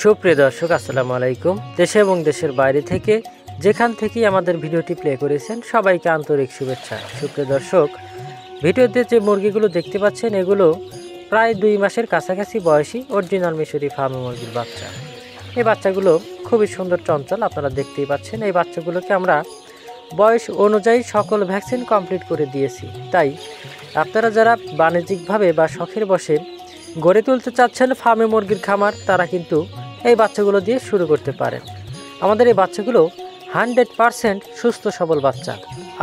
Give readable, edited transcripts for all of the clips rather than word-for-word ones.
সুপ্রিয় দর্শক, আসসালামু আলাইকুম। দেশে এবং দেশের বাইরে থেকে যেখান থেকেই আমাদের ভিডিওটি প্লে করেছেন সবাইকে আন্তরিক শুভেচ্ছা। সুপ্রিয় দর্শক, ভিডিওতে যে মুরগিগুলো দেখতে পাচ্ছেন এগুলো প্রায় 2 মাসের কাছাকাছি বয়সী অরিজিনাল মিশরি ফার্মি মুরগির বাচ্চা। এই বাচ্চাগুলো খুবই সুন্দর, চঞ্চল, আপনারা দেখতেই পাচ্ছেন। এই বাচ্চাগুলোকে আমরা বয়স অনুযায়ী সকল ভ্যাকসিন কমপ্লিট করে দিয়েছি। তাই আপনারা যারা বাণিজ্যিকভাবে বা শখের বসে গড়ে তুলতে চাচ্ছেন ফার্মে মুরগির খামার, তারা কিন্তু এই বাচ্চাগুলো দিয়ে শুরু করতে পারেন। আমাদের এই বাচ্চাগুলো 100% সুস্থ সবল বাচ্চা।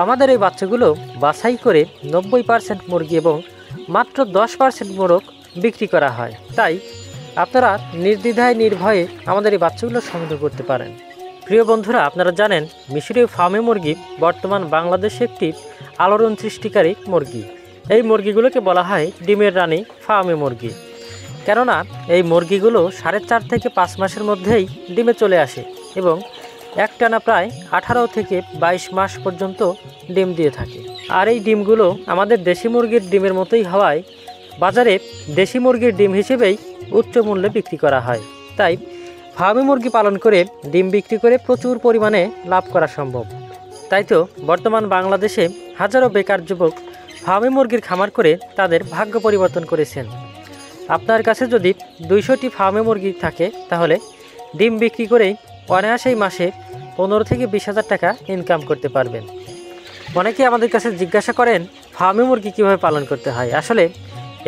আমাদের এই বাচ্চাগুলো বাছাই করে 90% মুরগি এবং মাত্র 10% মোরগ বিক্রি করা হয়। তাই আপনারা নির্দ্বিধায় নির্ভয়ে আমাদের এই বাচ্চাগুলো সংগ্রহ করতে পারেন। প্রিয় বন্ধুরা, আপনারা জানেন মিশরীয় ফার্মে মুরগি বর্তমান বাংলাদেশে একটি আলোড়ন সৃষ্টিকারী মুরগি। এই মুরগিগুলোকে বলা হয় ডিমের রানী ফার্মে মুরগি, কেননা এই মুরগিগুলো 4.5 থেকে 5 মাসের মধ্যেই ডিমে চলে আসে এবং একটানা প্রায় 18 থেকে 22 মাস পর্যন্ত ডিম দিয়ে থাকে। আর এই ডিমগুলো আমাদের দেশি মুরগির ডিমের মতোই হওয়ায় বাজারে দেশি মুরগির ডিম হিসেবেই উচ্চ মূল্যে বিক্রি করা হয়। তাই ফার্মে মুরগি পালন করে ডিম বিক্রি করে প্রচুর পরিমাণে লাভ করা সম্ভব। তাই তো বর্তমান বাংলাদেশে হাজারো বেকার যুবক ফার্মে মুরগির খামার করে তাদের ভাগ্য পরিবর্তন করেছেন। আপনার কাছে যদি 200টি ফার্মে মুরগি থাকে তাহলে ডিম বিক্রি করেই অনায়াসেই মাসে 15 থেকে 20,000 টাকা ইনকাম করতে পারবেন। অনেকে আমাদের কাছে জিজ্ঞাসা করেন ফার্মে মুরগি কীভাবে পালন করতে হয়। আসলে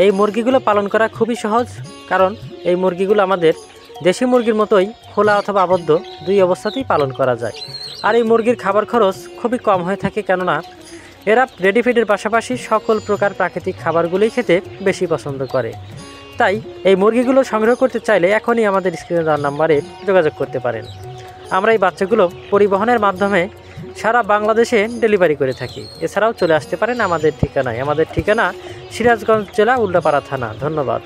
এই মুরগিগুলো পালন করা খুবই সহজ, কারণ এই মুরগিগুলো আমাদের দেশি মুরগির মতোই খোলা অথবা আবদ্ধ 2 অবস্থাতেই পালন করা যায়। আর এই মুরগির খাবার খরচ খুবই কম হয়ে থাকে, কেননা এরা রেডি ফিডের পাশাপাশি সকল প্রকার প্রাকৃতিক খাবারগুলোই খেতে বেশি পছন্দ করে। তাই এই মুরগিগুলো সংগ্রহ করতে চাইলে এখনই আমাদের স্ক্রিনে দেওয়া নাম্বারে যোগাযোগ করতে পারেন। আমরা এই বাচ্চাগুলো পরিবহনের মাধ্যমে সারা বাংলাদেশে ডেলিভারি করে থাকি। এছাড়াও চলে আসতে পারেন আমাদের ঠিকানায়। আমাদের ঠিকানা সিরাজগঞ্জ জেলা, উল্লাপাড়া থানা। ধন্যবাদ।